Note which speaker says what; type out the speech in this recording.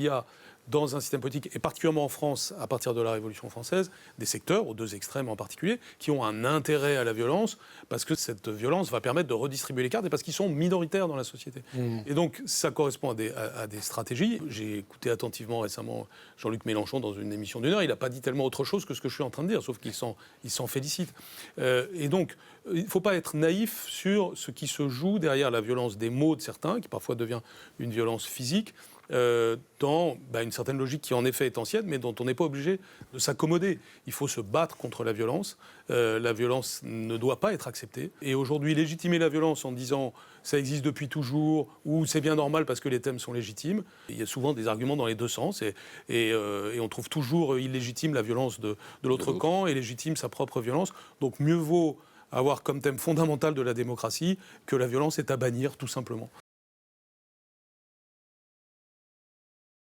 Speaker 1: qu'il y a dans un système politique, et particulièrement en France, à partir de la Révolution française, des secteurs, aux deux extrêmes en particulier, qui ont un intérêt à la violence, parce que cette violence va permettre de redistribuer les cartes, et parce qu'ils sont minoritaires dans la société. Et donc, ça correspond à des stratégies. J'ai écouté attentivement récemment Jean-Luc Mélenchon dans une émission d'1 heure. Il n'a pas dit tellement autre chose que ce que je suis en train de dire, sauf qu'il s'en félicite. Et donc, il ne faut pas être naïf sur ce qui se joue derrière la violence des mots de certains, qui parfois devient une violence physique, dans une certaine logique qui en effet est ancienne, mais dont on n'est pas obligé de s'accommoder. Il faut se battre contre la violence. La violence ne doit pas être acceptée. Et aujourd'hui, légitimer la violence en disant ça existe depuis toujours, ou c'est bien normal parce que les thèmes sont légitimes, il y a souvent des arguments dans les deux sens, et on trouve toujours illégitime la violence de l'autre camp, et légitime sa propre violence. Donc mieux vaut avoir comme thème fondamental de la démocratie que la violence est à bannir, tout simplement.